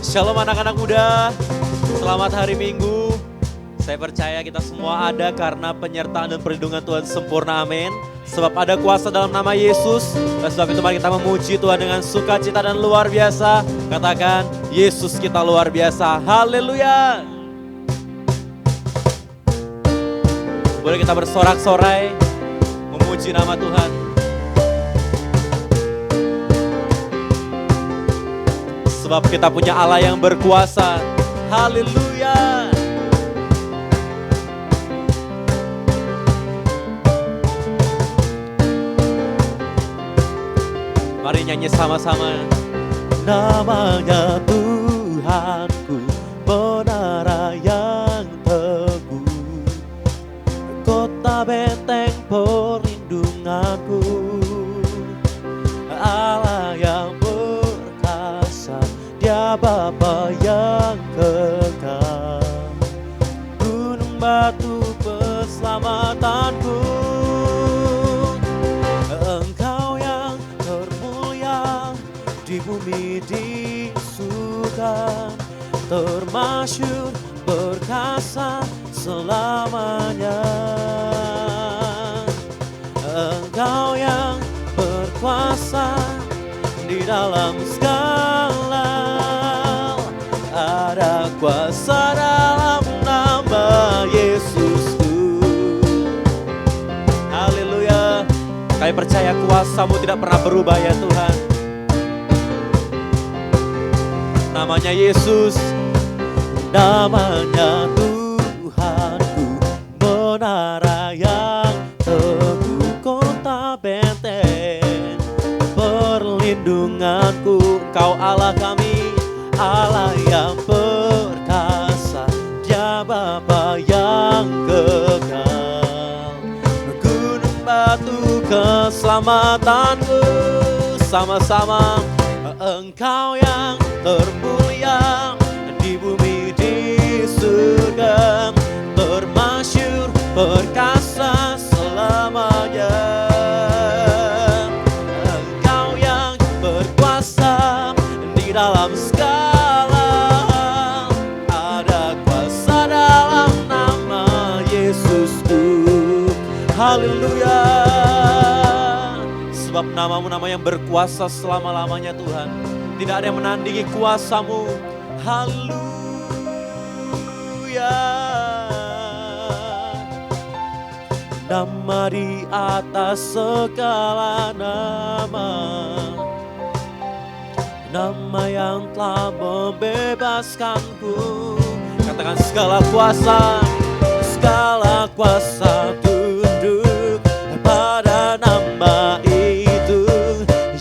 Shalom anak-anak muda, selamat hari Minggu. Saya percaya kita semua ada karena penyertaan dan perlindungan Tuhan sempurna, amin. Sebab ada kuasa dalam nama Yesus. Dan sebab itu mari kita memuji Tuhan dengan sukacita dan luar biasa. Katakan, Yesus kita luar biasa, haleluya. Boleh kita bersorak-sorai memuji nama Tuhan. Sebab kita punya Allah yang berkuasa. Haleluya. Mari nyanyi sama-sama. Namanya Tuhanku, menara yang teguh, kota benteng perlindunganku, Allah yang Dia Bapa yang kekal, gunung batu keselamatanku. Engkau yang termulia di bumi di surga, termasyhur perkasa selamanya. Engkau yang berkuasa di dalam segala, ada kuasa dalam nama Yesusku. Haleluya. Kami percaya kuasa-Mu tidak pernah berubah ya Tuhan. Namanya Yesus, namanya Tuhanku, menara yang teguh, kota benteng perlindunganku. Kau Allah kami, Allah yang perkasa, Dia Bapa yang kekal, gunung batu keselamatanku. Sama-sama. Engkau yang termulia di bumi di surga, termasyhur perkasa selamanya. Engkau yang berkuasa di dalam segala, ada kuasa dalam nama Yesusku. Haleluya. Sebab nama-Mu nama yang berkuasa selama-lamanya Tuhan. Tidak ada yang menandingi kuasa-Mu. Haleluya. Nama di atas segala nama, nama yang telah membebaskanku. Katakan segala kuasa tunduk pada nama itu.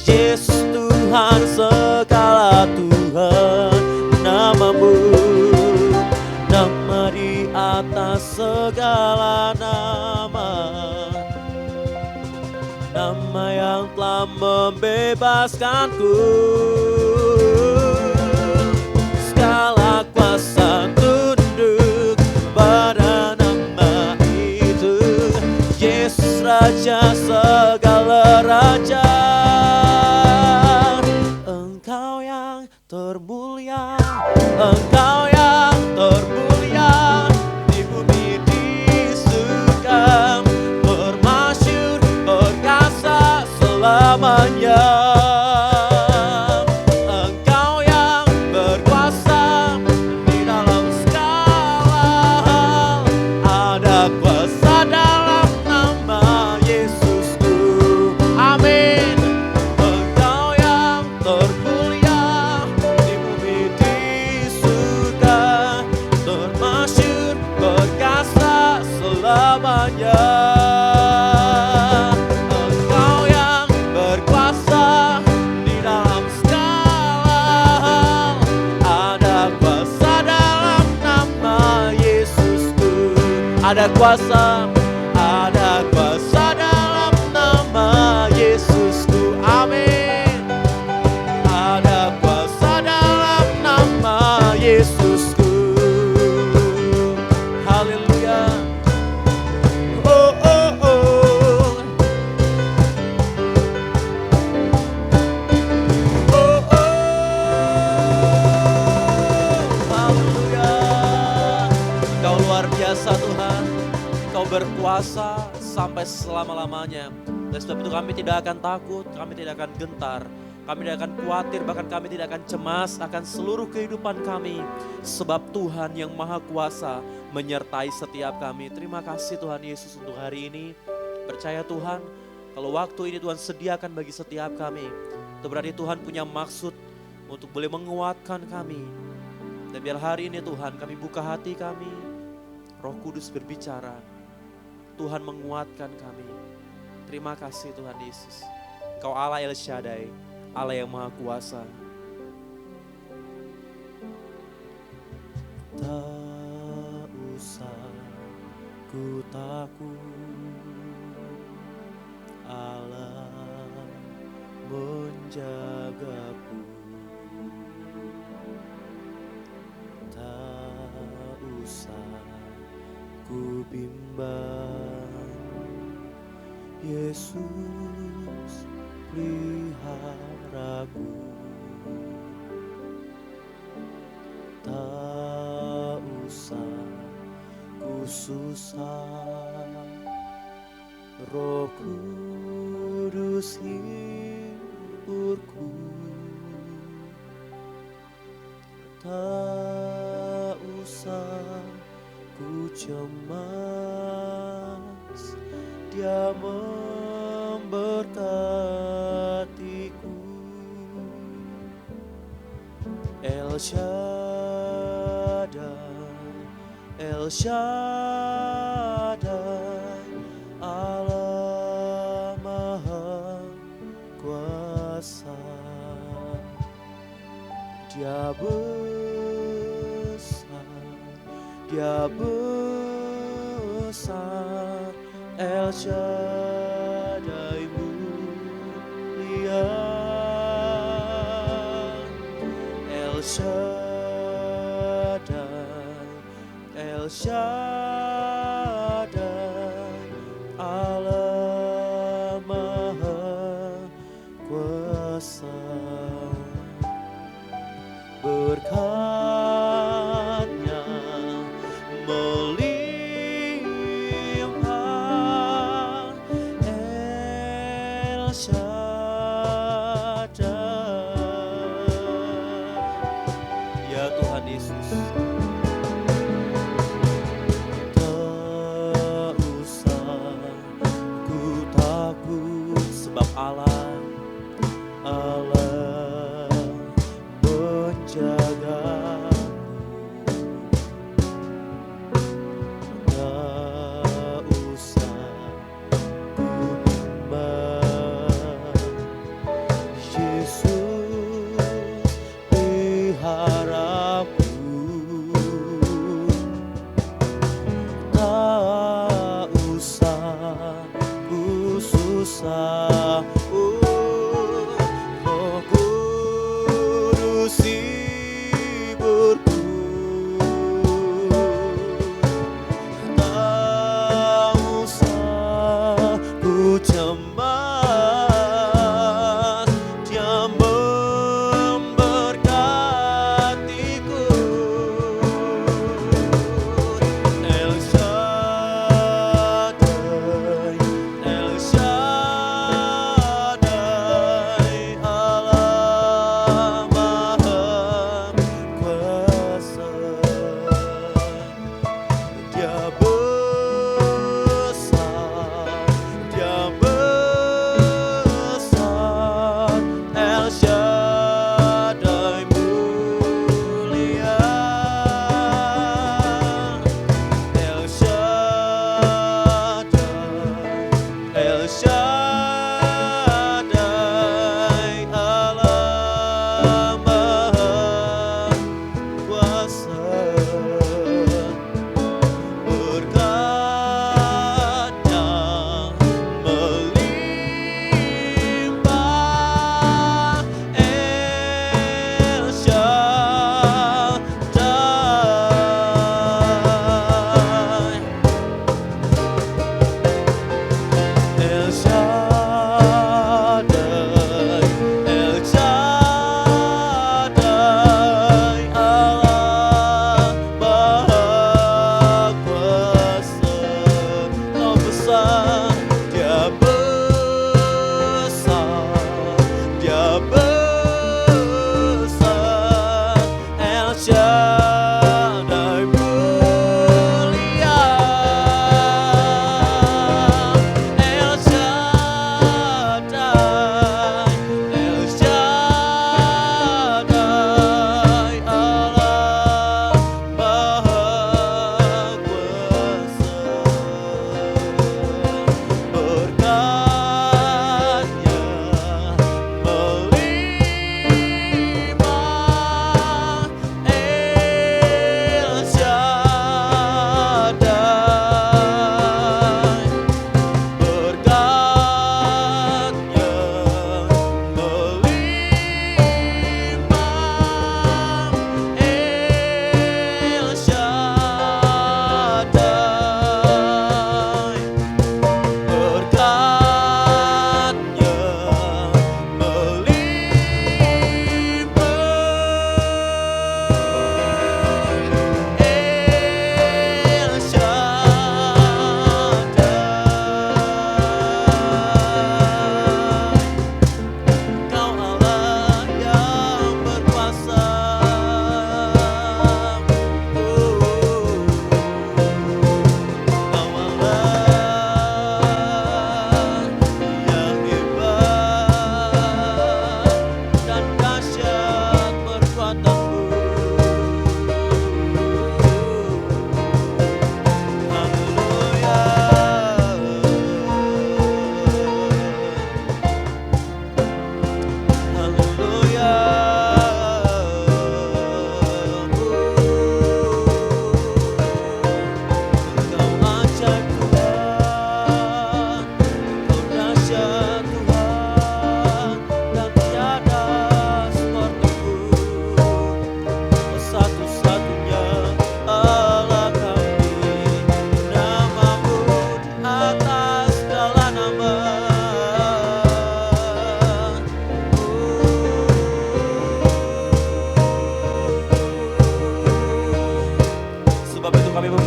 Yesus Tuhan segala Tuhan, nama-Mu, nama di atas segala nama, nama yang telah membebaskanku. Segala kuasa tunduk pada nama itu. Yesus Raja segala raja. Engkau yang termulia, Engkau yang termulia di bumi di surga, bermasyhur perkasa selamanya. Engkau yang berkuasa di dalam segala hal, ada kuasa dalam nama Yesusku. Amin. Engkau yang termulia di bumi di surga, termasyhur perkasa selamanya. Engkau yang berkuasa di dalam segala hal, ada kuasa dalam nama Yesusku. Ada kuasa dalam nama Yesusku. Amin. Ada kuasa dalam nama Yesusku. Haleluya. Oh, oh, oh. Oh, oh. berkuasa sampai selama-lamanya. Dan sebab itu kami tidak akan takut, kami tidak akan gentar, kami tidak akan khawatir, bahkan kami tidak akan cemas akan seluruh kehidupan kami. Sebab Tuhan yang Maha Kuasa menyertai setiap kami. Terima kasih Tuhan Yesus untuk hari ini. Percaya Tuhan, kalau waktu ini Tuhan sediakan bagi setiap kami, itu berarti Tuhan punya maksud untuk boleh menguatkan kami. Dan biar hari ini Tuhan kami buka hati kami, Roh Kudus berbicara, Tuhan menguatkan kami. Terima kasih Tuhan Yesus. Engkau Allah El Shaddai, Allah yang Maha Kuasa. Tak usah ku takut, Allah menjagaku. Tak usah ku bimbang, Yesus peliharaku. Tak usah ku susah, Roh Kudus hiburku. Tak usah ku cemas, Dia memberkatiku. El Shaddai, El Shaddai, Allah Maha Kuasa. Dia besar, Dia besar, El Shaddai mulia, El Shaddai, El Shaddai, Allah Maha Kuasa. Berkat-Nya melimpah, El Shaddai. Ya Tuhan Yesus, tak usah ku takut, sebab Allah menjagaku. Tak usah ku bimbang, Yesus peliharaku. Tak usah ku susah, Roh Kudus hiburku.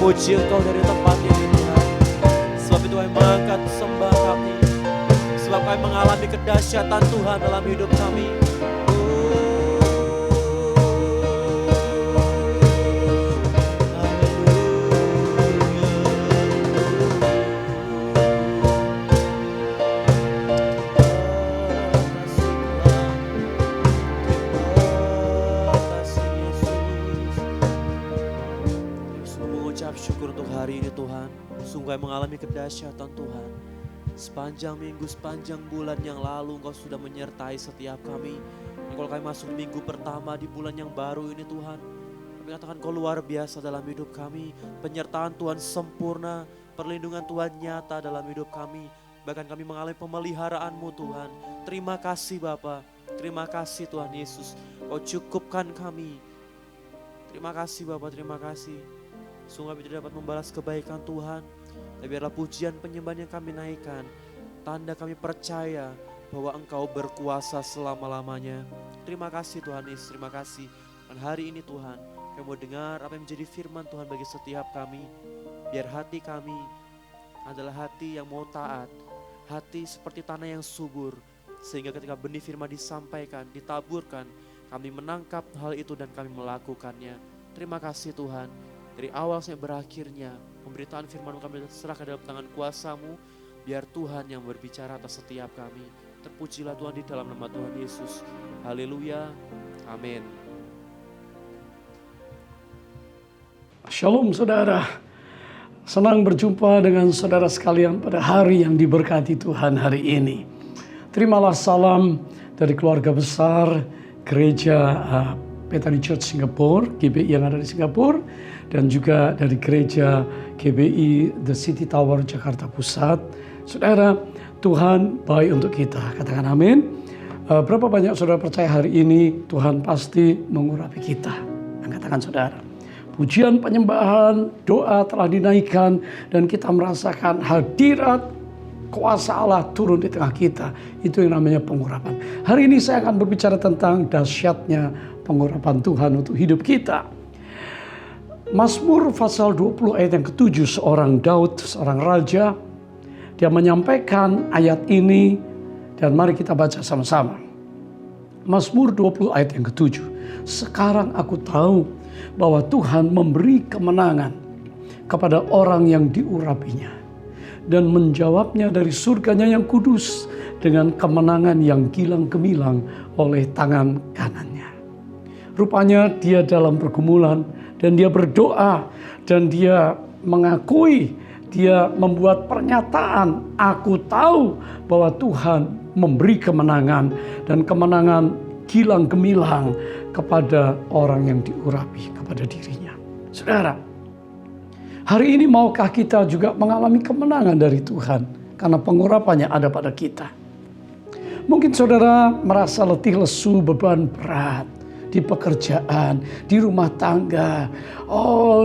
memuji Engkau dari tempat ini Tuhan. Sebab itu kami mengangkat sembah kami. Sebab kami mengalami kedahsyatan Tuhan dalam hidup kami. Syukur untuk hari ini Tuhan. Sungguh mengalami kedahsyatan Tuhan. Sepanjang minggu, sepanjang bulan yang lalu Engkau sudah menyertai setiap kami. Dan kalau kami masuk minggu pertama di bulan yang baru ini Tuhan, kami katakan Kau luar biasa dalam hidup kami. Penyertaan Tuhan sempurna, perlindungan Tuhan nyata dalam hidup kami. Bahkan kami mengalami pemeliharaan-Mu Tuhan. Terima kasih Bapa. Terima kasih Tuhan Yesus. Kau cukupkan kami. Terima kasih Bapa, terima kasih. Sungguh kami tidak dapat membalas kebaikan Tuhan, tapi biarlah pujian penyembahan yang kami naikkan, tanda kami percaya bahwa Engkau berkuasa selama-lamanya. Terima kasih Tuhan Yesus, terima kasih. Dan hari ini Tuhan, kami mau dengar apa yang menjadi firman Tuhan bagi setiap kami. Biar hati kami adalah hati yang mau taat, hati seperti tanah yang subur, sehingga ketika benih firman disampaikan, ditaburkan, kami menangkap hal itu dan kami melakukannya. Terima kasih Tuhan. Dari awal sampai berakhirnya, pemberitaan firman kami serahkan dalam tangan kuasa-Mu, biar Tuhan yang berbicara atas setiap kami. Terpujilah Tuhan di dalam nama Tuhan Yesus. Haleluya. Amin. Shalom saudara. Senang berjumpa dengan saudara sekalian pada hari yang diberkati Tuhan hari ini. Terimalah salam dari keluarga besar Gereja Bethany Church Singapore, GBI yang ada di Singapura, dan juga dari gereja GBI The City Tower Jakarta Pusat. Saudara, Tuhan baik untuk kita. Katakan amin. Berapa banyak saudara percaya hari ini Tuhan pasti mengurapi kita? Katakan saudara. Pujian, penyembahan, doa telah dinaikkan dan kita merasakan hadirat kuasa Allah turun di tengah kita. Itu yang namanya pengurapan. Hari ini saya akan berbicara tentang dahsyatnya pengurapan Tuhan untuk hidup kita. Mazmur pasal 20 ayat yang ke-7, seorang Daud, seorang raja, dia menyampaikan ayat ini dan mari kita baca sama-sama. Mazmur 20 ayat yang ke-7. Sekarang aku tahu bahwa Tuhan memberi kemenangan kepada orang yang diurapinya dan menjawabnya dari surganya yang kudus dengan kemenangan yang gilang gemilang oleh tangan kanannya. Rupanya dia dalam pergumulan dan dia berdoa dan dia mengakui, dia membuat pernyataan, aku tahu bahwa Tuhan memberi kemenangan dan kemenangan gilang gemilang kepada orang yang diurapi, kepada dirinya. Saudara, hari ini maukah kita juga mengalami kemenangan dari Tuhan karena pengurapannya ada pada kita. Mungkin saudara merasa letih lesu, beban berat di pekerjaan, di rumah tangga,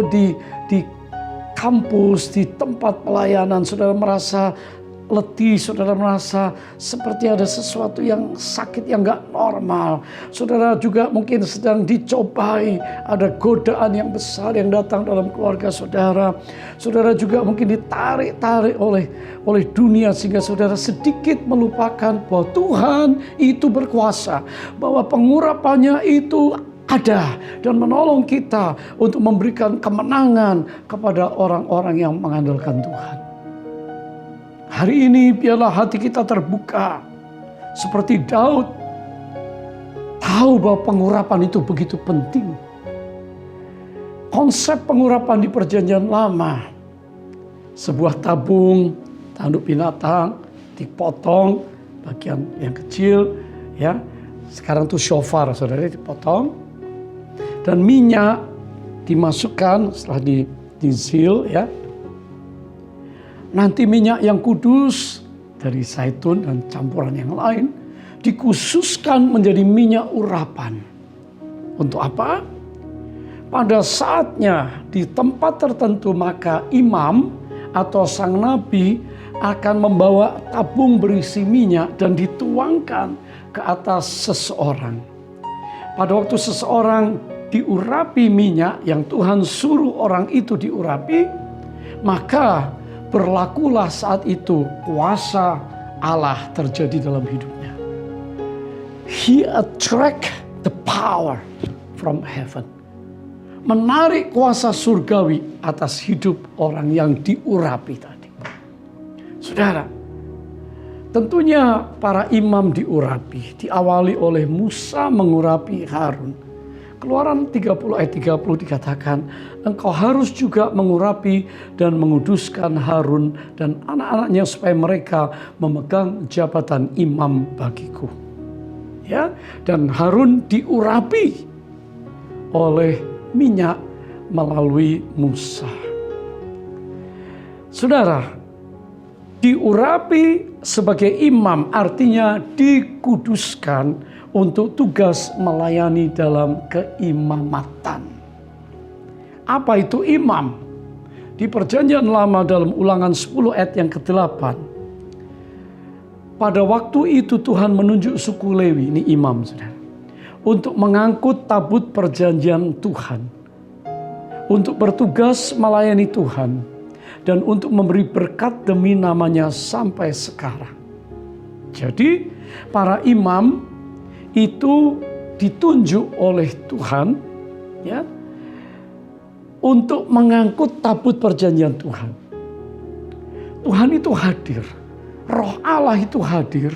di kampus, di tempat pelayanan, saudara merasa letih, saudara merasa seperti ada sesuatu yang sakit yang gak normal. Saudara juga mungkin sedang dicobai, ada godaan yang besar yang datang dalam keluarga saudara. Saudara juga mungkin ditarik-tarik oleh dunia sehingga saudara sedikit melupakan bahwa Tuhan itu berkuasa, bahwa pengurapannya itu ada dan menolong kita untuk memberikan kemenangan kepada orang-orang yang mengandalkan Tuhan. Hari ini biarlah hati kita terbuka seperti Daud, tahu bahwa pengurapan itu begitu penting. Konsep pengurapan di Perjanjian Lama, sebuah tabung tanduk binatang dipotong bagian yang kecil, ya. Sekarang tuh shofar, saudara, dipotong dan minyak dimasukkan setelah dizil, ya. Nanti minyak yang kudus dari zaitun dan campuran yang lain dikhususkan menjadi minyak urapan. Untuk apa? Pada saatnya di tempat tertentu maka imam atau sang nabi akan membawa tabung berisi minyak dan dituangkan ke atas seseorang. Pada waktu seseorang diurapi minyak yang Tuhan suruh orang itu diurapi, maka berlakulah saat itu kuasa Allah terjadi dalam hidupnya. He attract the power from heaven. Menarik kuasa surgawi atas hidup orang yang diurapi tadi. Saudara, tentunya para imam diurapi, diawali oleh Musa mengurapi Harun. Keluaran 30 ayat 30 dikatakan, engkau harus juga mengurapi dan menguduskan Harun dan anak-anaknya supaya mereka memegang jabatan imam bagiku. Ya, dan Harun diurapi oleh minyak melalui Musa. Saudara, diurapi sebagai imam artinya dikuduskan untuk tugas melayani dalam keimamatan. Apa itu imam? Di Perjanjian Lama dalam Ulangan 10 ayat yang ke-8. Pada waktu itu Tuhan menunjuk suku Lewi, ini imam saudara, untuk mengangkut tabut perjanjian Tuhan, untuk bertugas melayani Tuhan, dan untuk memberi berkat demi namanya sampai sekarang. Jadi para imam itu ditunjuk oleh Tuhan, ya, untuk mengangkut tabut perjanjian Tuhan. Tuhan itu hadir, Roh Allah itu hadir,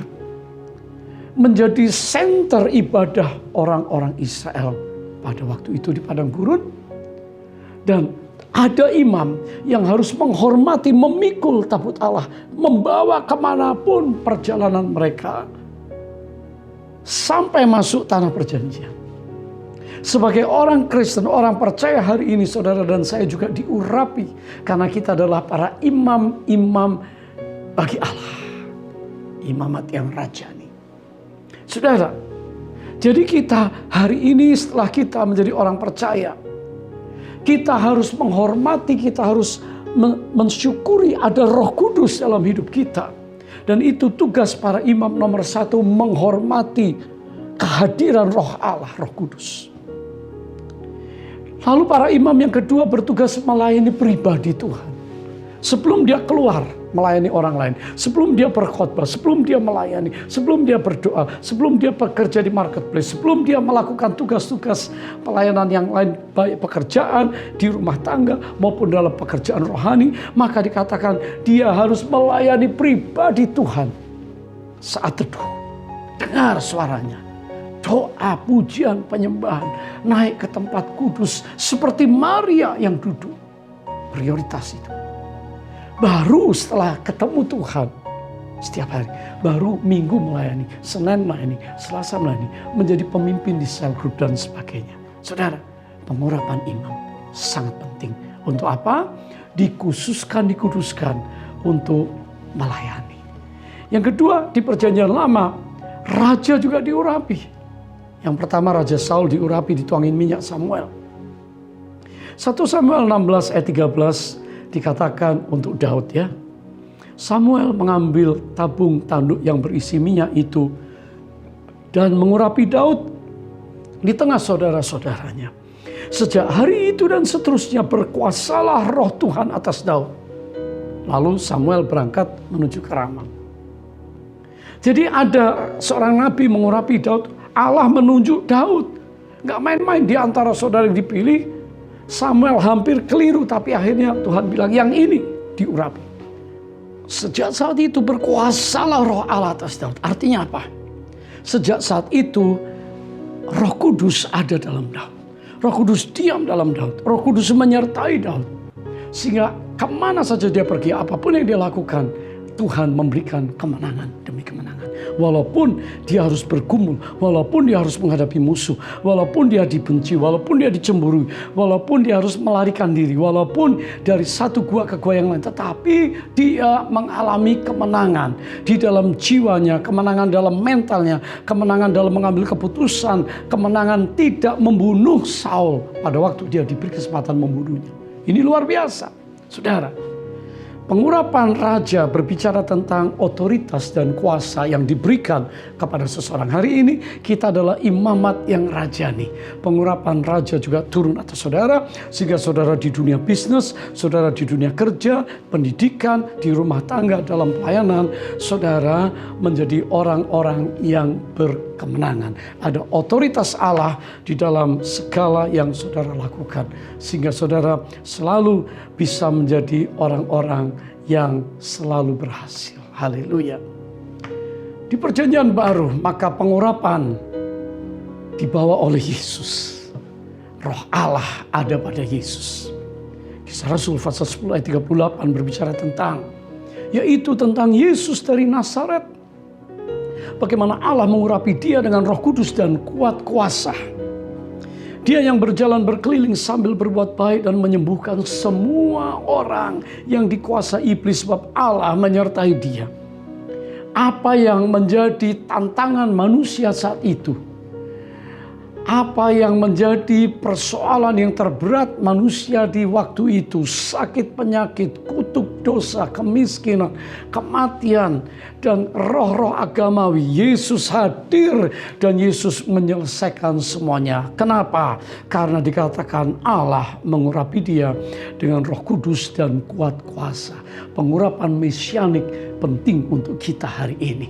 menjadi senter ibadah orang-orang Israel pada waktu itu di padang gurun. Dan ada imam yang harus menghormati, memikul tabut Allah, membawa kemanapun perjalanan mereka sampai masuk tanah perjanjian. Sebagai orang Kristen, orang percaya hari ini, saudara dan saya juga diurapi karena kita adalah para imam-imam bagi Allah, imamat yang rajani. Saudara, jadi kita hari ini setelah kita menjadi orang percaya, kita harus menghormati, kita harus mensyukuri ada Roh Kudus dalam hidup kita. Dan itu tugas para imam nomor 1, menghormati kehadiran Roh Allah, Roh Kudus. Lalu para imam yang kedua bertugas melayani pribadi Tuhan. Sebelum dia keluar melayani orang lain, sebelum dia berkhotbah, sebelum dia melayani, sebelum dia berdoa, sebelum dia bekerja di marketplace, sebelum dia melakukan tugas-tugas pelayanan yang lain, baik pekerjaan di rumah tangga maupun dalam pekerjaan rohani, maka dikatakan dia harus melayani pribadi Tuhan. Saat teduh, dengar suaranya, doa, pujian, penyembahan, naik ke tempat kudus seperti Maria yang duduk. Prioritas itu. Baru setelah ketemu Tuhan setiap hari, baru Minggu melayani, Senin melayani, Selasa melayani, menjadi pemimpin di sel grup dan sebagainya. Saudara, pengurapan imam sangat penting. Untuk apa? Dikuduskan untuk melayani. Yang kedua, di Perjanjian Lama, raja juga diurapi. Yang pertama, Raja Saul diurapi, dituangin minyak Samuel. 1 Samuel 16 ayat 13 dikatakan untuk Daud, ya. Samuel mengambil tabung tanduk yang berisi minyak itu dan mengurapi Daud di tengah saudara-saudaranya. Sejak hari itu dan seterusnya berkuasalah Roh Tuhan atas Daud. Lalu Samuel berangkat menuju ke Rama. Jadi ada seorang nabi mengurapi Daud. Allah menunjuk Daud. Gak main-main di antara saudara yang dipilih. Samuel hampir keliru, tapi akhirnya Tuhan bilang yang ini diurapi. Sejak saat itu berkuasalah Roh Allah atas Daud. Artinya apa? Sejak saat itu Roh Kudus ada dalam Daud. Roh Kudus diam dalam Daud. Roh Kudus menyertai Daud. Sehingga kemana saja dia pergi, apapun yang dia lakukan, Tuhan memberikan kemenangan demi kemenangan. Walaupun dia harus bergumul, walaupun dia harus menghadapi musuh, walaupun dia dibenci, walaupun dia dicemburui, walaupun dia harus melarikan diri, walaupun dari satu gua ke gua yang lain, tetapi dia mengalami kemenangan di dalam jiwanya, kemenangan dalam mentalnya, kemenangan dalam mengambil keputusan, kemenangan tidak membunuh Saul pada waktu dia diberi kesempatan membunuhnya. Ini luar biasa, saudara. Pengurapan raja berbicara tentang otoritas dan kuasa yang diberikan kepada seseorang. Hari ini kita adalah imamat yang rajani. Pengurapan raja juga turun atas saudara, sehingga saudara di dunia bisnis, saudara di dunia kerja, pendidikan, di rumah tangga, dalam pelayanan, saudara menjadi orang-orang yang berkemenangan. Ada otoritas Allah di dalam segala yang saudara lakukan, sehingga saudara selalu bisa menjadi orang-orang yang selalu berhasil. Haleluya. Di perjanjian baru, maka pengurapan dibawa oleh Yesus. Roh Allah ada pada Yesus. Kisah Rasul pasal 10 ayat 38 berbicara tentang, yaitu tentang Yesus dari Nazaret. Bagaimana Allah mengurapi dia dengan Roh Kudus dan kuat kuasa. Dia yang berjalan berkeliling sambil berbuat baik dan menyembuhkan semua orang yang dikuasai iblis, sebab Allah menyertai dia. Apa yang menjadi tantangan manusia saat itu? Apa yang menjadi persoalan yang terberat manusia di waktu itu? Sakit, penyakit, kutuk dosa, kemiskinan, kematian, dan roh-roh agamawi. Yesus hadir dan Yesus menyelesaikan semuanya. Kenapa? Karena dikatakan Allah mengurapi dia dengan Roh Kudus dan kuat kuasa. Pengurapan mesianik penting untuk kita hari ini,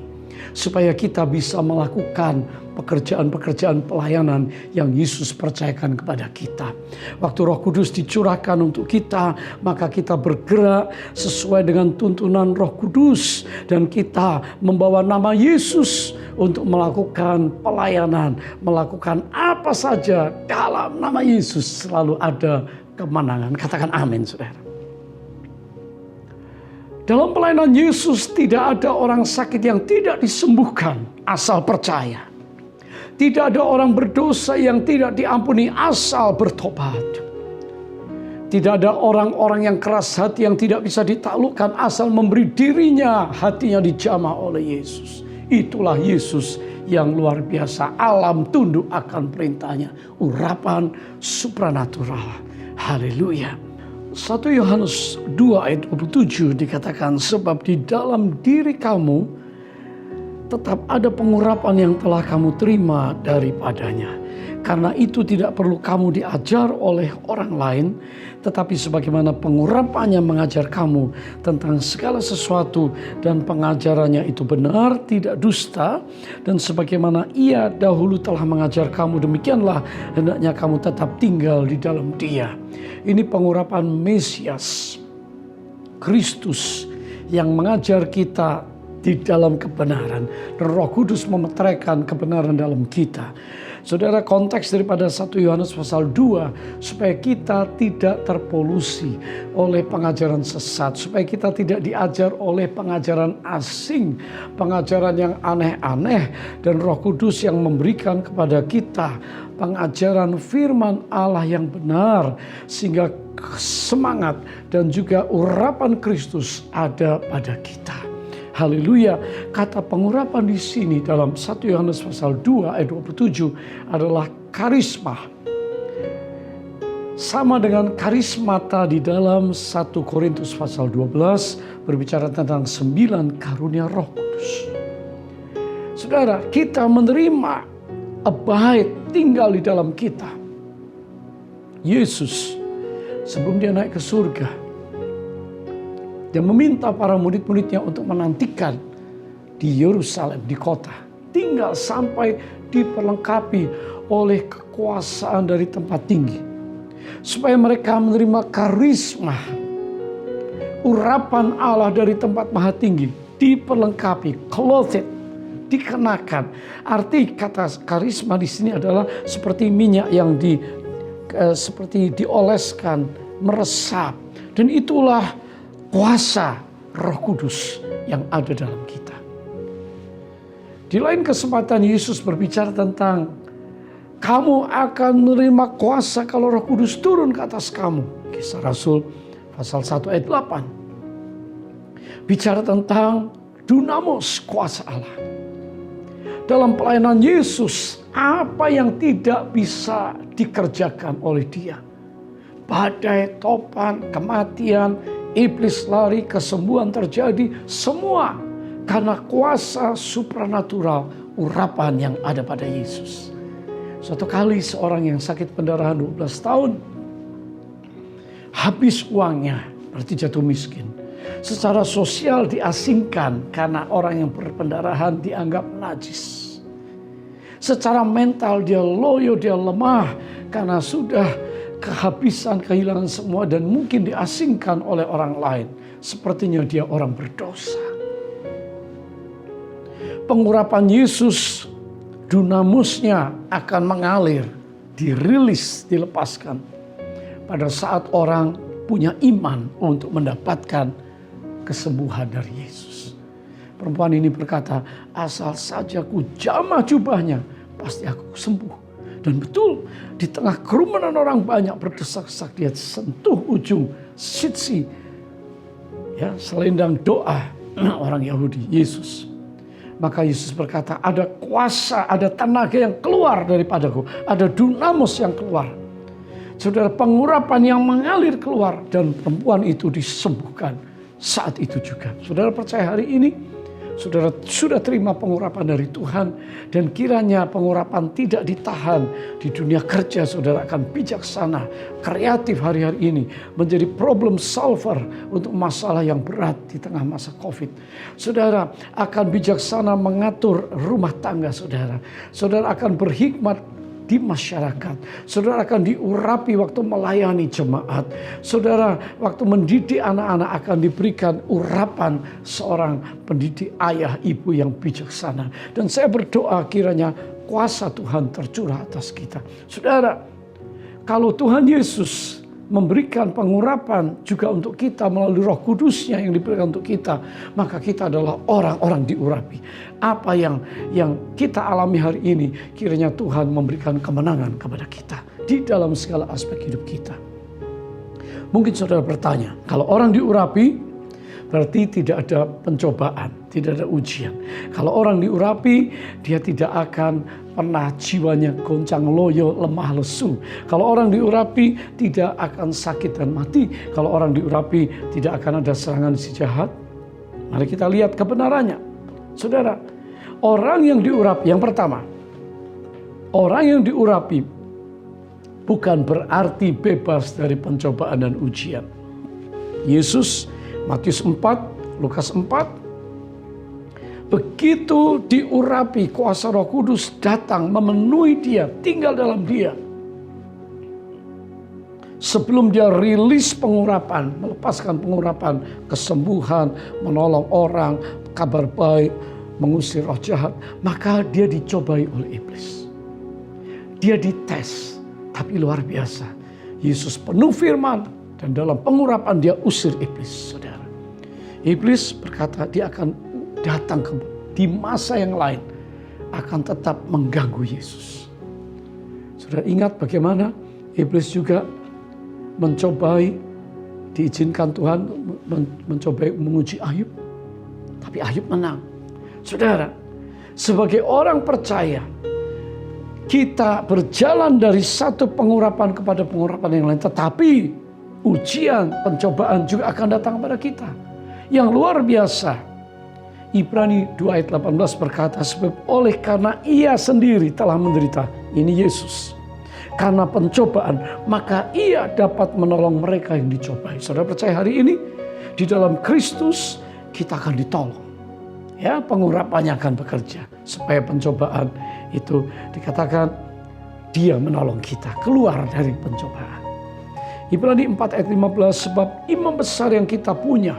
supaya kita bisa melakukan pekerjaan-pekerjaan pelayanan yang Yesus percayakan kepada kita. Waktu Roh Kudus dicurahkan untuk kita, maka kita bergerak sesuai dengan tuntunan Roh Kudus, dan kita membawa nama Yesus untuk melakukan pelayanan, melakukan apa saja dalam nama Yesus. Selalu ada kemenangan. Katakan amin, saudara. Dalam pelayanan Yesus tidak ada orang sakit yang tidak disembuhkan asal percaya. Tidak ada orang berdosa yang tidak diampuni asal bertobat. Tidak ada orang-orang yang keras hati yang tidak bisa ditaklukkan asal memberi dirinya, hatinya dijamah oleh Yesus. Itulah Yesus yang luar biasa. Alam tunduk akan perintahnya. Urapan supranatural. Haleluya. 1 Yohanes 2 ayat 27 dikatakan, sebab di dalam diri kamu tetap ada pengurapan yang telah kamu terima daripadanya. Karena itu tidak perlu kamu diajar oleh orang lain, tetapi sebagaimana pengurapannya mengajar kamu tentang segala sesuatu, dan pengajarannya itu benar, tidak dusta, dan sebagaimana ia dahulu telah mengajar kamu, demikianlah hendaknya kamu tetap tinggal di dalam dia. Ini pengurapan Mesias, Kristus, yang mengajar kita di dalam kebenaran, dan Roh Kudus memeteraikan kebenaran dalam kita. Saudara, konteks daripada 1 Yohanes pasal 2, supaya kita tidak terpolusi oleh pengajaran sesat, supaya kita tidak diajar oleh pengajaran asing, pengajaran yang aneh-aneh, dan Roh Kudus yang memberikan kepada kita pengajaran firman Allah yang benar, sehingga semangat dan juga urapan Kristus ada pada kita. Haleluya. Kata pengurapan di sini dalam 1 Yohanes pasal 2 ayat 27 adalah karisma. Sama dengan karisma tadi dalam 1 Korintus pasal 12 berbicara tentang 9 karunia Roh Kudus. Saudara, kita menerima abide, tinggal di dalam kita. Yesus sebelum dia naik ke surga, dia meminta para murid-muridnya untuk menantikan di Yerusalem, di kota. Tinggal sampai diperlengkapi oleh kekuasaan dari tempat tinggi. Supaya mereka menerima karisma, urapan Allah dari tempat maha tinggi. Diperlengkapi, clothed, dikenakan. Arti kata karisma di sini adalah seperti minyak yang seperti dioleskan, meresap. Dan itulah kuasa Roh Kudus yang ada dalam kita. Di lain kesempatan Yesus berbicara tentang kamu akan menerima kuasa kalau Roh Kudus turun ke atas kamu. Kisah Rasul pasal 1 ayat 8. Bicara tentang dunamos, kuasa Allah. Dalam pelayanan Yesus, apa yang tidak bisa dikerjakan oleh dia? Badai, topan, kematian, iblis lari, kesembuhan terjadi, semua karena kuasa supranatural urapan yang ada pada Yesus. Suatu kali seorang yang sakit pendarahan 12 tahun, habis uangnya, berarti jatuh miskin. Secara sosial diasingkan karena orang yang berpendarahan dianggap najis. Secara mental dia loyo, dia lemah karena sudah kehabisan, kehilangan semua dan mungkin diasingkan oleh orang lain. Sepertinya dia orang berdosa. Pengurapan Yesus, dunamusnya akan mengalir, dirilis, dilepaskan. Pada saat orang punya iman untuk mendapatkan kesembuhan dari Yesus. Perempuan ini berkata, asal saja ku jamah jubahnya, pasti aku sembuh. Dan betul, di tengah kerumunan orang banyak berdesak-desak, dia sentuh ujung sitsi, ya, selendang doa orang Yahudi, Yesus. Maka Yesus berkata, ada kuasa, ada tenaga yang keluar daripadaku, ada dunamus yang keluar. Saudara, pengurapan yang mengalir keluar dan perempuan itu disembuhkan saat itu juga. Saudara percaya hari ini, saudara sudah terima pengurapan dari Tuhan dan kiranya pengurapan tidak ditahan di dunia kerja. Saudara akan bijaksana, kreatif hari-hari ini menjadi problem solver untuk masalah yang berat di tengah masa COVID. Saudara akan bijaksana mengatur rumah tangga saudara. Saudara akan berhikmat di masyarakat. Saudara akan diurapi waktu melayani jemaat. Saudara waktu mendidik anak-anak akan diberikan urapan seorang pendidik ayah ibu yang bijaksana. Dan saya berdoa kiranya kuasa Tuhan tercurah atas kita. Saudara, kalau Tuhan Yesus memberikan pengurapan juga untuk kita melalui Roh Kudusnya yang diberikan untuk kita, maka kita adalah orang-orang diurapi. Apa yang kita alami hari ini, kiranya Tuhan memberikan kemenangan kepada kita di dalam segala aspek hidup kita. Mungkin saudara bertanya, kalau orang diurapi berarti tidak ada pencobaan, tidak ada ujian. Kalau orang diurapi, dia tidak akan pernah jiwanya goncang loyo, lemah lesu. Kalau orang diurapi, tidak akan sakit dan mati. Kalau orang diurapi, tidak akan ada serangan si jahat. Mari kita lihat kebenarannya. Saudara, orang yang diurapi, yang pertama, orang yang diurapi bukan berarti bebas dari pencobaan dan ujian. Yesus, Matius 4, Lukas 4, begitu diurapi, kuasa Roh Kudus datang memenuhi dia, tinggal dalam dia. Sebelum dia rilis pengurapan, melepaskan pengurapan, kesembuhan, menolong orang, kabar baik, mengusir roh jahat, maka dia dicobai oleh iblis. Dia dites, tapi luar biasa. Yesus penuh firman dan dalam pengurapan dia usir iblis, saudara. Iblis berkata dia akan datang di masa yang lain akan tetap mengganggu Yesus. Sudah ingat bagaimana iblis juga mencobai, diizinkan Tuhan mencobai menguji Ayub, tapi Ayub menang. Saudara, sebagai orang percaya, kita berjalan dari satu pengurapan kepada pengurapan yang lain, tetapi ujian, pencobaan juga akan datang kepada kita. Yang luar biasa, Ibrani 2 ayat 18 berkata, sebab oleh karena ia sendiri telah menderita, ini Yesus, karena pencobaan, maka ia dapat menolong mereka yang dicobai. Saudara percaya hari ini, di dalam Kristus kita akan ditolong. Ya, pengurapannya akan bekerja, supaya pencobaan itu dikatakan dia menolong kita keluar dari pencobaan. Ibrani 4 ayat 15, sebab imam besar yang kita punya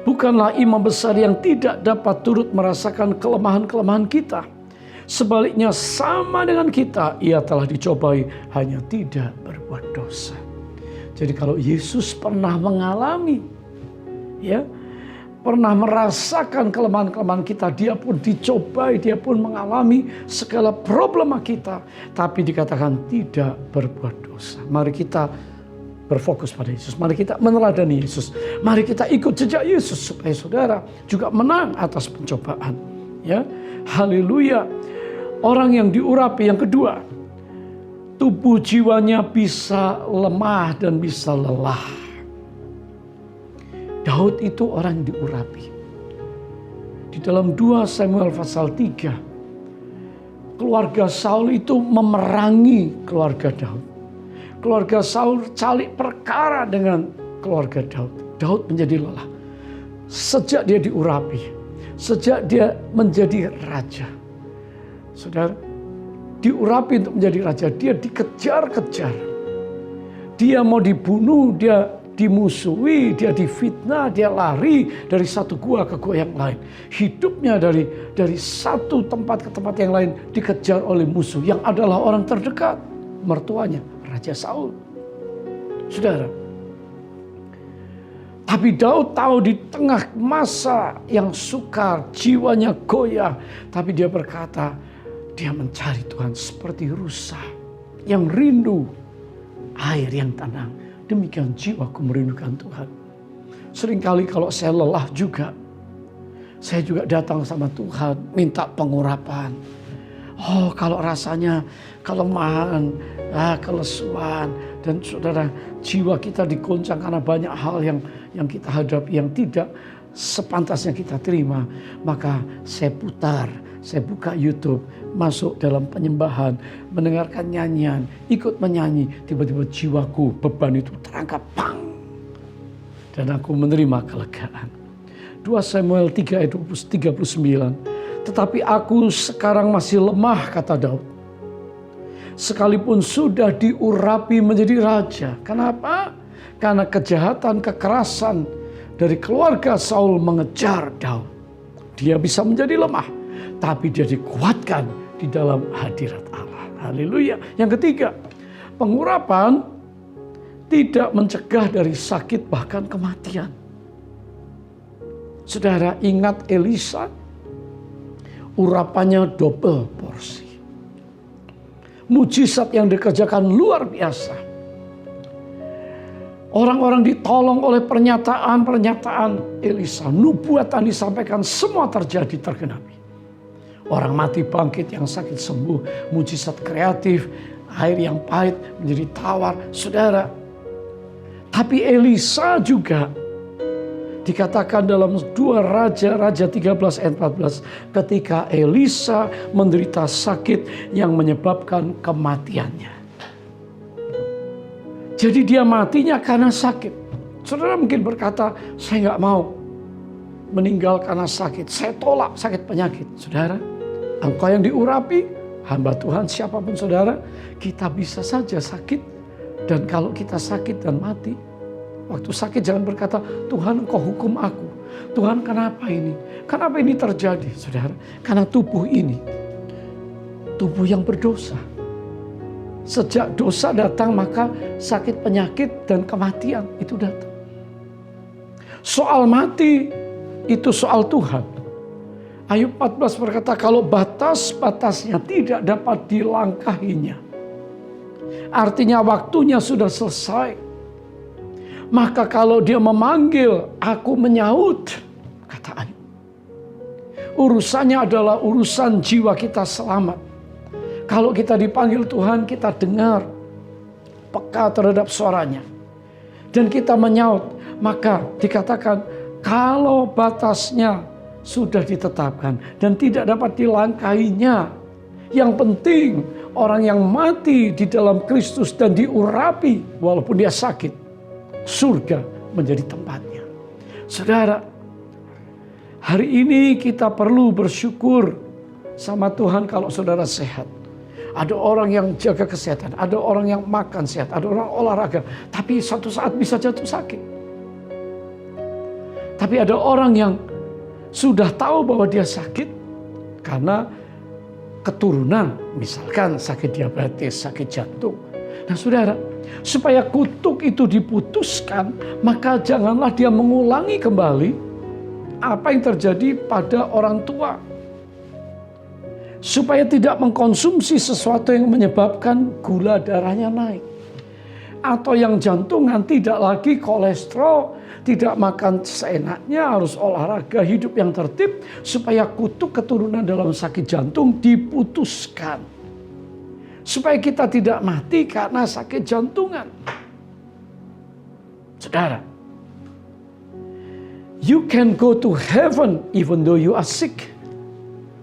bukanlah imam besar yang tidak dapat turut merasakan kelemahan-kelemahan kita. Sebaliknya sama dengan kita, ia telah dicobai, hanya tidak berbuat dosa. Jadi kalau Yesus pernah mengalami, ya, pernah merasakan kelemahan-kelemahan kita, dia pun dicobai, dia pun mengalami segala problema kita, tapi dikatakan tidak berbuat dosa. Mari kita berfokus pada Yesus. Mari kita meneladani Yesus. Mari kita ikut jejak Yesus supaya saudara juga menang atas pencobaan. Ya, haleluya. Orang yang diurapi yang kedua, tubuh jiwanya bisa lemah dan bisa lelah. Daud itu orang yang diurapi. Di dalam 2 Samuel pasal 3, keluarga Saul itu memerangi keluarga Daud. Keluarga Saul cari perkara dengan keluarga Daud. Daud menjadi lelah. Sejak dia diurapi, sejak dia menjadi raja. Saudara, diurapi untuk menjadi raja, dia dikejar-kejar. Dia mau dibunuh, dia dimusuhi, dia difitnah, dia lari dari satu gua ke gua yang lain. Hidupnya dari satu tempat ke tempat yang lain dikejar oleh musuh yang adalah orang terdekat, mertuanya, Raja Saul. Saudara, tapi Daud tahu di tengah masa yang sukar, jiwanya goyah, tapi dia berkata, dia mencari Tuhan seperti rusa yang rindu air yang tenang. Demikian jiwaku merindukan Tuhan. Seringkali kalau saya lelah juga, saya juga datang sama Tuhan, minta pengurapan. Oh, kalau rasanya kelemahan, kelesuan, dan saudara, jiwa kita digoncang karena banyak hal yang kita hadapi yang tidak sepantasnya kita terima, maka saya putar, saya buka YouTube, masuk dalam penyembahan, mendengarkan nyanyian, ikut menyanyi, tiba-tiba jiwaku, beban itu terangkat, pang, dan aku menerima kelegaan. 2 Samuel 3 ayat 39. Tetapi aku sekarang masih lemah, kata Daud. Sekalipun sudah diurapi menjadi raja. Kenapa? Karena kejahatan, kekerasan dari keluarga Saul mengejar Daud. Dia bisa menjadi lemah, tapi dia dikuatkan di dalam hadirat Allah. Haleluya. Yang ketiga, pengurapan tidak mencegah dari sakit bahkan kematian. Saudara ingat Elisa, urapannya double porsi. Mujizat yang dikerjakan luar biasa. Orang-orang ditolong oleh pernyataan Elisa. Nubuatan disampaikan, semua terjadi, tergenapi. Orang mati bangkit, yang sakit sembuh. Mujizat kreatif, air yang pahit menjadi tawar. Saudara, tapi Elisa juga dikatakan dalam 2 Raja 13 ayat 14, ketika Elisa menderita sakit yang menyebabkan kematiannya. Jadi dia matinya karena sakit. Saudara mungkin berkata, saya nggak mau meninggal karena sakit. Saya tolak sakit penyakit. Saudara, engkau yang diurapi, hamba Tuhan siapapun saudara, kita bisa saja sakit. Dan kalau kita sakit dan mati, waktu sakit jangan berkata, Tuhan engkau hukum aku. Tuhan kenapa ini? Kenapa ini terjadi? Saudara, karena tubuh ini, tubuh yang berdosa. Sejak dosa datang maka sakit penyakit dan kematian itu datang. Soal mati itu soal Tuhan. Ayub 14 berkata, kalau batas-batasnya tidak dapat dilangkahinya, artinya waktunya sudah selesai. Maka kalau dia memanggil, aku menyaut, kata Ayub. Urusannya adalah urusan jiwa kita selamat. Kalau kita dipanggil Tuhan, kita dengar, peka terhadap suaranya. Dan kita menyaut, maka dikatakan kalau batasnya sudah ditetapkan dan tidak dapat dilangkahinya. Yang penting orang yang mati di dalam Kristus dan diurapi walaupun dia sakit, surga menjadi tempatnya. Saudara, hari ini kita perlu bersyukur sama Tuhan kalau saudara sehat. Ada orang yang jaga kesehatan, ada orang yang makan sehat, ada orang olahraga, tapi suatu saat bisa jatuh sakit. Tapi ada orang yang sudah tahu bahwa dia sakit karena keturunan, misalkan sakit diabetes, sakit jantung. Nah saudara, supaya kutuk itu diputuskan, maka janganlah dia mengulangi kembali apa yang terjadi pada orang tua. Supaya tidak mengkonsumsi sesuatu yang menyebabkan gula darahnya naik. Atau yang jantungan tidak lagi kolesterol, tidak makan seenaknya, harus olahraga, hidup yang tertib. Supaya kutuk keturunan dalam sakit jantung diputuskan. Supaya kita tidak mati karena sakit jantungan. Saudara, You can go to heaven even though you are sick.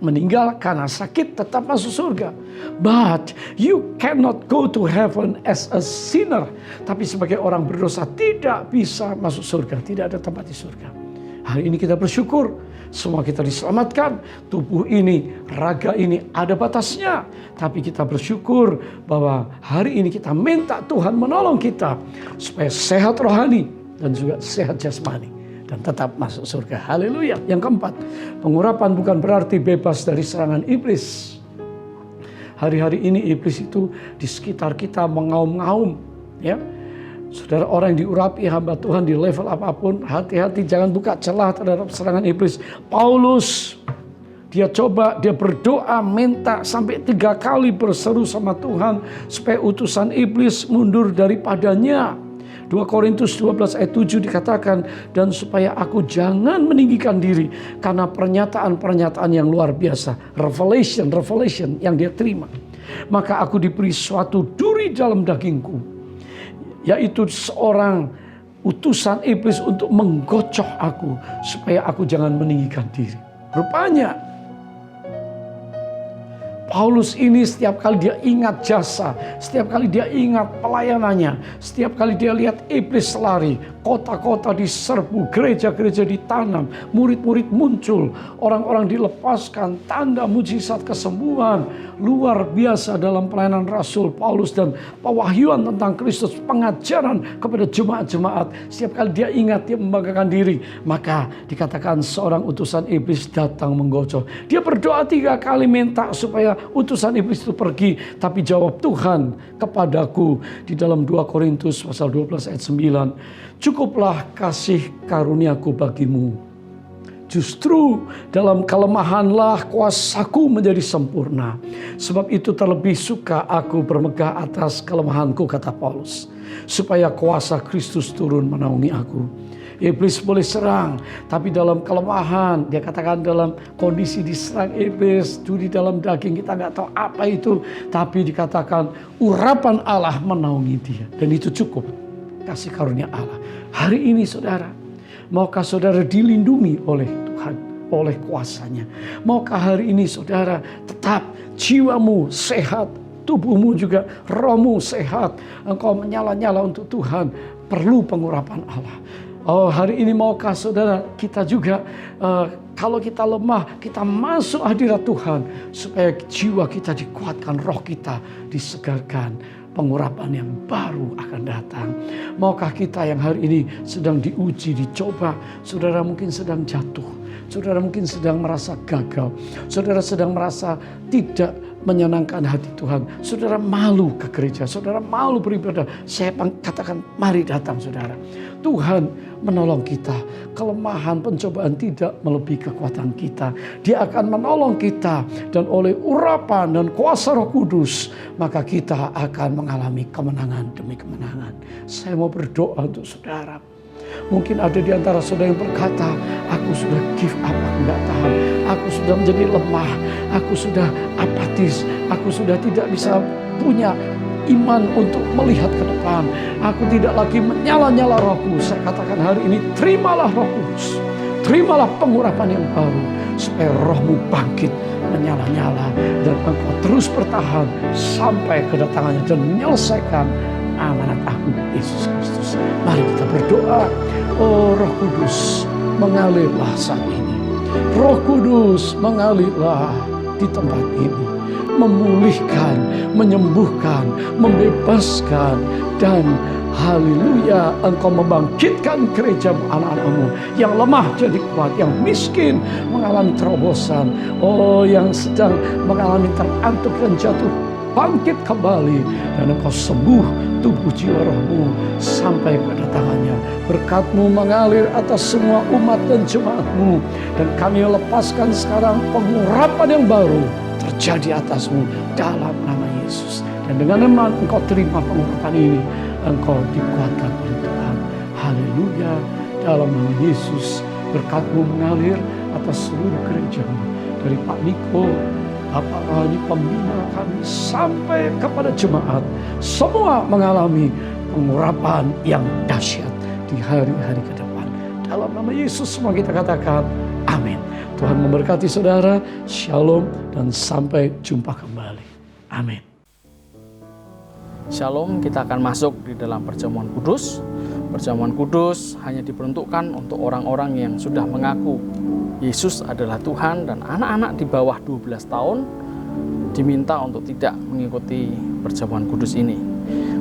Meninggal karena sakit tetap masuk surga. But you cannot go to heaven as a sinner. Tapi sebagai orang berdosa tidak bisa masuk surga. Tidak ada tempat di surga. Hari ini kita bersyukur. Semua kita diselamatkan. Tubuh ini, raga ini ada batasnya. Tapi kita bersyukur bahwa hari ini kita minta Tuhan menolong kita. Supaya sehat rohani dan juga sehat jasmani. Dan tetap masuk surga. Haleluya. Yang keempat, pengurapan bukan berarti bebas dari serangan iblis. Hari-hari ini iblis itu di sekitar kita mengaum-ngaum. Ya, saudara, orang yang diurapi hamba Tuhan di level apapun, hati-hati jangan buka celah terhadap serangan iblis. Paulus, dia berdoa, minta sampai 3 kali berseru sama Tuhan supaya utusan iblis mundur daripadanya. 2 Korintus 12 ayat 7 dikatakan, dan supaya aku jangan meninggikan diri karena pernyataan-pernyataan yang luar biasa. Revelation yang dia terima. Maka aku diberi suatu duri dalam dagingku, yaitu seorang utusan iblis untuk menggocok aku supaya aku jangan meninggikan diri. Rupanya Paulus ini setiap kali dia ingat jasa, setiap kali dia ingat pelayanannya, setiap kali dia lihat iblis lari, kota-kota diserbu, gereja-gereja ditanam, murid-murid muncul, orang-orang dilepaskan, tanda mujizat kesembuhan luar biasa dalam pelayanan Rasul Paulus dan pewahyuan tentang Kristus, pengajaran kepada jemaat-jemaat. Setiap kali dia ingat, dia membanggakan diri, maka dikatakan seorang utusan iblis datang menggocok. Dia berdoa 3 kali minta supaya utusan iblis itu pergi, tapi jawab Tuhan kepadaku di dalam 2 Korintus pasal 12 ayat 9, cukuplah kasih karuniaku bagimu, justru dalam kelemahanlah kuasaku menjadi sempurna. Sebab itu terlebih suka aku bermegah atas kelemahanku, kata Paulus, supaya kuasa Kristus turun menaungi aku. Iblis boleh serang, tapi dalam kelemahan, dia katakan dalam kondisi diserang iblis, di dalam daging kita nggak tahu apa itu, tapi dikatakan urapan Allah menaungi dia, dan itu cukup kasih karunia Allah. Hari ini saudara, maukah saudara dilindungi oleh Tuhan, oleh kuasanya? Maukah hari ini saudara tetap jiwamu sehat, tubuhmu juga, rohmu sehat, engkau menyala-nyala untuk Tuhan? Perlu pengurapan Allah. Oh, hari ini maukah saudara kita juga kalau kita lemah, kita masuk hadirat Tuhan supaya jiwa kita dikuatkan, roh kita disegarkan, pengurapan yang baru akan datang. Maukah kita yang hari ini sedang diuji, dicoba, saudara mungkin sedang jatuh, saudara mungkin sedang merasa gagal, saudara sedang merasa tidak menyenangkan hati Tuhan, saudara malu ke gereja, saudara malu beribadah, saya katakan mari datang saudara. Tuhan menolong kita. Kelemahan, pencobaan tidak melebihi kekuatan kita. Dia akan menolong kita, dan oleh urapan dan kuasa Roh Kudus, maka kita akan mengalami kemenangan demi kemenangan. Saya mau berdoa untuk saudara. Mungkin ada di antara saudara yang berkata, aku sudah give up, aku nggak tahan. Aku sudah menjadi lemah, aku sudah apatis, aku sudah tidak bisa punya iman untuk melihat ke depan. Aku tidak lagi menyala-nyala rohku. Saya katakan hari ini, terimalah Roh Kudus. Terimalah pengurapan yang baru, supaya rohmu bangkit, menyala-nyala, dan engkau terus bertahan sampai kedatangannya dan menyelesaikan amanat aku, Yesus Kristus. Mari kita berdoa. Oh Roh Kudus, mengalirlah saat ini. Roh Kudus, mengalirlah di tempat ini, memulihkan, menyembuhkan, membebaskan, dan haleluya, engkau membangkitkan gereja anak-anakmu yang lemah jadi kuat, yang miskin mengalami terobosan, oh yang sedang mengalami terantuk dan jatuh bangkit kembali, dan engkau sembuh tubuh jiwa rohmu sampai kedatangannya. Berkat-Mu mengalir atas semua umat dan jemaat-Mu, dan kami lepaskan sekarang pengurapan yang baru terjadi atasmu dalam nama Yesus. Dan dengan iman engkau terima pengurapan ini, engkau dikuatkan oleh Tuhan. Haleluya. Dalam nama Yesus, berkat-Mu mengalir atas seluruh gereja-Mu, dari Pak Niko, Bapak Rohani pembina kami, sampai kepada jemaat, semua mengalami pengurapan yang dahsyat di hari-hari ke depan. Dalam nama Yesus semua kita katakan amin. Tuhan memberkati saudara. Shalom dan sampai jumpa kembali. Amin. Shalom, kita akan masuk di dalam perjamuan kudus. Perjamuan kudus hanya diperuntukkan untuk orang-orang yang sudah mengaku Yesus adalah Tuhan, dan anak-anak di bawah 12 tahun diminta untuk tidak mengikuti perjamuan kudus ini.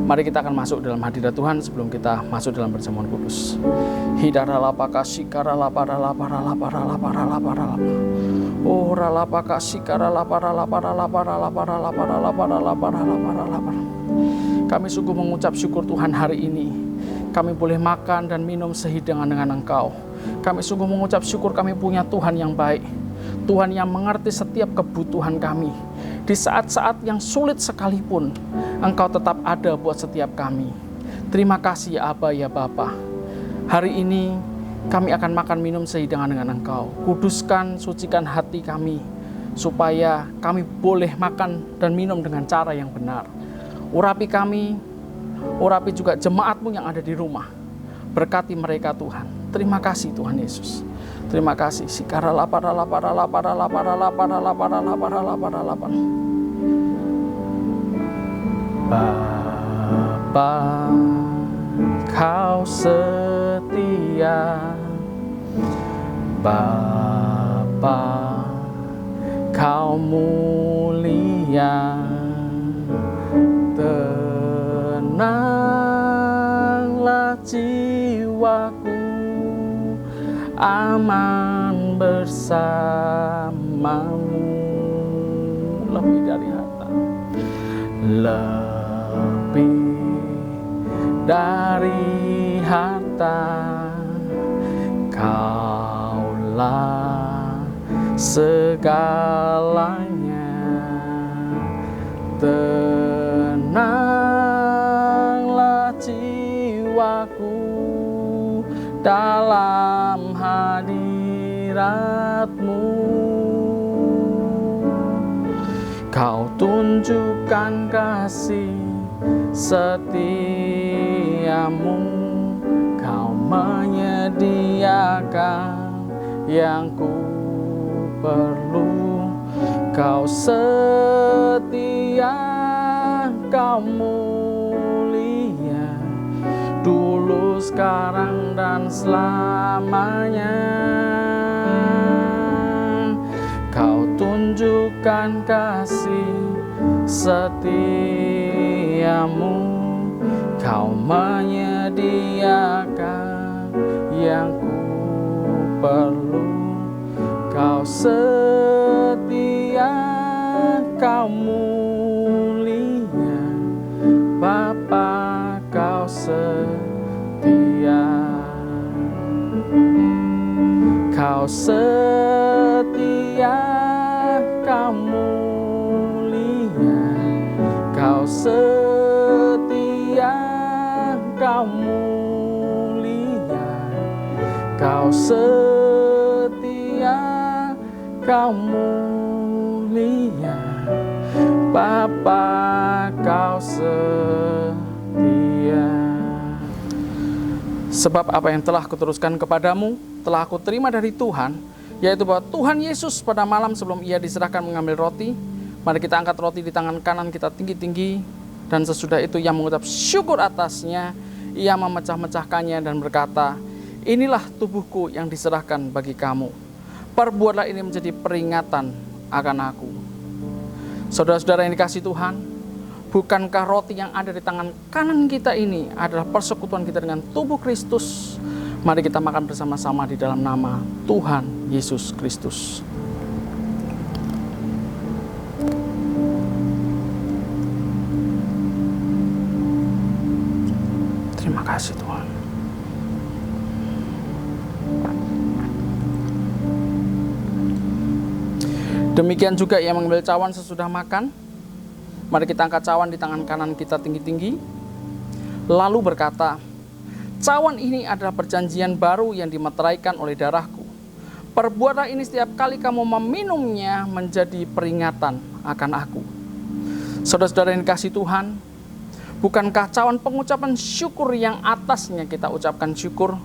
Mari kita akan masuk dalam hadirat Tuhan sebelum kita masuk dalam perjamuan kudus. Kami sungguh mengucap syukur Tuhan hari ini. Kami boleh makan dan minum sehidangan dengan Engkau. Kami sungguh mengucap syukur kami punya Tuhan yang baik. Tuhan yang mengerti setiap kebutuhan kami. Di saat-saat yang sulit sekalipun, Engkau tetap ada buat setiap kami. Terima kasih ya Aba ya Bapa. Hari ini kami akan makan minum sehidangan dengan Engkau. Kuduskan, sucikan hati kami, supaya kami boleh makan dan minum dengan cara yang benar. Urapi kami, urapi juga jemaat-Mu yang ada di rumah. Berkati mereka Tuhan. Terima kasih Tuhan Yesus. Terima kasih. Bapa, Kau setia. Bapa, Kau mulia. Tenanglah jiwaku, aman bersamamu. Lebih dari harta, lebih dari harta, Kaulah segalanya. Tenanglah jiwaku dalam hadirat-Mu. Kau tunjukkan kasih setiamu. Kau menyediakan yang ku perlu. Kau setia, Kau mulia, dulu, sekarang, dan selamanya. Kau tunjukkan kasih setiamu. Kau menyediakan yang ku perlu. Kau setia, Kau mulia, Bapa, Kau setia. Kau setia, Kau mulia. Kau setia, Kau mulia. Kau setia, Kau mulia, Bapa, Kau setia. Sebab apa yang telah kuteruskan kepadamu, telah aku terima dari Tuhan, yaitu bahwa Tuhan Yesus pada malam sebelum Ia diserahkan mengambil roti. Mari kita angkat roti di tangan kanan kita tinggi-tinggi, dan sesudah itu Ia mengucap syukur atasnya. Ia memecah-mecahkannya dan berkata, inilah tubuhku yang diserahkan bagi kamu. Perbuatlah ini menjadi peringatan akan aku. Saudara-saudara yang dikasihi Tuhan, bukankah roti yang ada di tangan kanan kita ini adalah persekutuan kita dengan tubuh Kristus? Mari kita makan bersama-sama di dalam nama Tuhan Yesus Kristus. Terima kasih Tuhan. Demikian juga Ia mengambil cawan sesudah makan. Mari kita angkat cawan di tangan kanan kita tinggi-tinggi. Lalu berkata, cawan ini adalah perjanjian baru yang dimeteraikan oleh darahku. Perbuatlah ini setiap kali kamu meminumnya menjadi peringatan akan aku. Saudara-saudara yang dikasihi Tuhan, bukankah cawan pengucapan syukur yang atasnya kita ucapkan syukur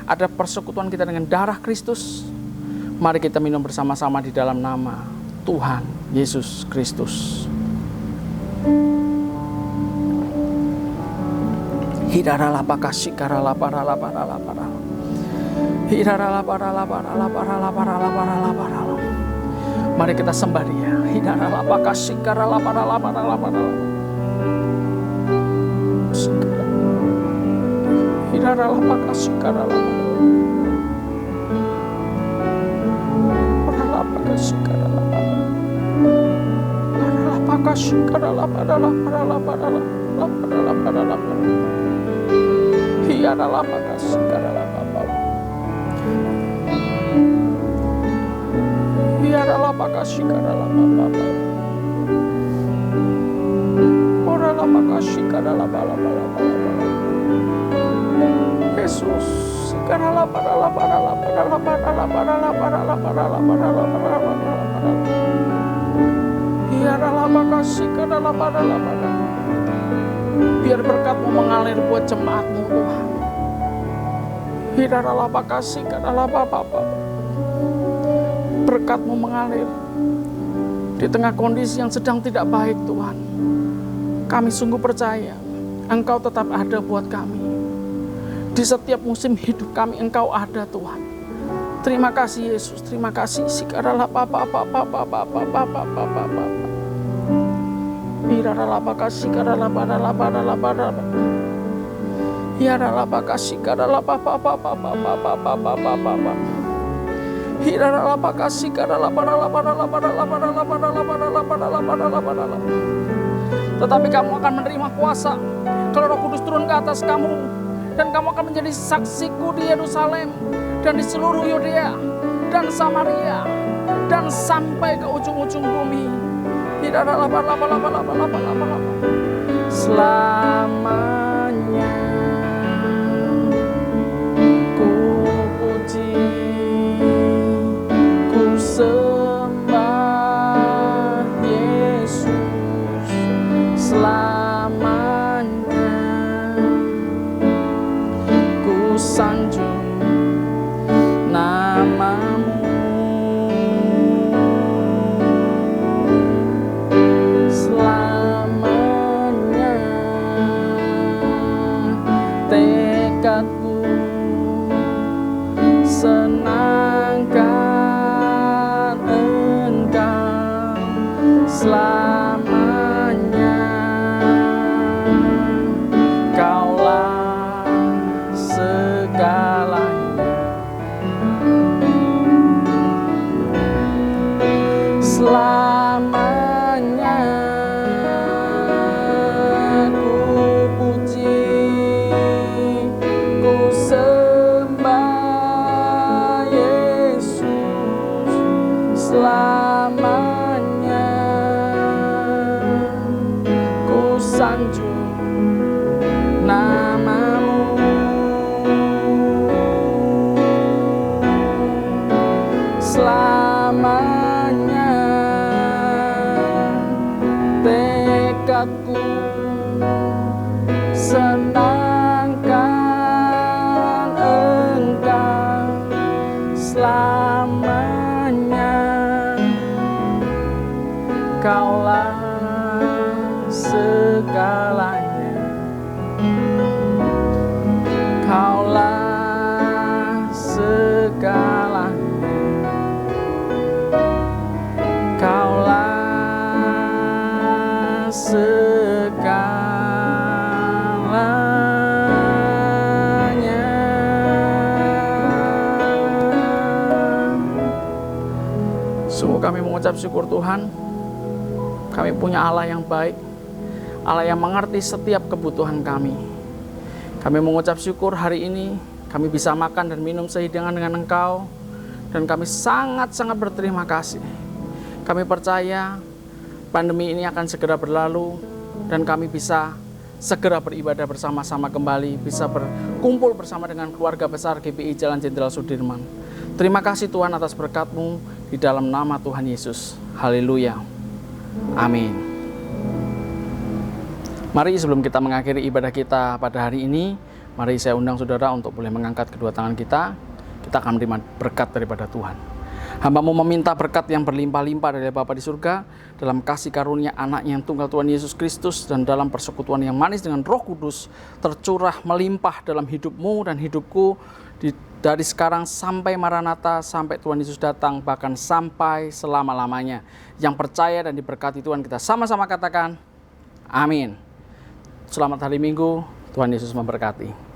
ada persekutuan kita dengan darah Kristus. Mari kita minum bersama-sama di dalam nama Tuhan Yesus Kristus. Mari kita sembah Dia. Yesus, biar berkat-Mu mengalir buat jemaat-Mu Tuhan. Berkat-Mu mengalir di tengah kondisi yang sedang tidak baik Tuhan. Kami sungguh percaya Engkau tetap ada buat kami. Di setiap musim hidup kami Engkau ada Tuhan. Terima kasih Yesus, terima kasih. Tetapi kamu akan menerima kuasa kalau Roh Kudus turun ke atas kamu, dan kamu akan menjadi saksiku di Yerusalem dan di seluruh Yudea dan Samaria dan sampai ke ujung-ujung bumi. Selamanya ku puji, ku sembah Yesus. Selamanya ku sanjung nama-Mu. Selamanya tekadku senangkan Engkau. Selamanya Kaulah segalanya. Selamanya ku puji, ku sembah Yesus. Selamanya ku sanjung nama-Mu. Selamanya tekadku senangkan Engkau. Selamanya Kaulah segalanya. Kaulah segalanya. Kaulah segalanya. Sungguh kami mengucap syukur Tuhan. Kami punya Allah yang baik, Allah yang mengerti setiap kebutuhan kami. Kami mengucap syukur hari ini kami bisa makan dan minum sehidangan dengan Engkau, dan kami sangat-sangat berterima kasih. Kami percaya pandemi ini akan segera berlalu dan kami bisa segera beribadah bersama-sama kembali, bisa berkumpul bersama dengan keluarga besar GPI Jalan Jenderal Sudirman. Terima kasih Tuhan atas berkat-Mu di dalam nama Tuhan Yesus. Haleluya. Amin. Mari sebelum kita mengakhiri ibadah kita pada hari ini, Mari saya undang saudara untuk boleh mengangkat kedua tangan kita. Kita akan menerima berkat daripada Tuhan. Hamba-Mu meminta berkat yang berlimpah-limpah dari Bapa di surga, dalam kasih karunia anaknya yang tunggal Tuhan Yesus Kristus, dan dalam persekutuan yang manis dengan Roh Kudus, tercurah melimpah dalam hidupmu dan hidupku, dari sekarang sampai Maranatha, sampai Tuhan Yesus datang, bahkan sampai selama-lamanya. Yang percaya dan diberkati Tuhan, kita sama-sama katakan, amin. Selamat hari Minggu, Tuhan Yesus memberkati.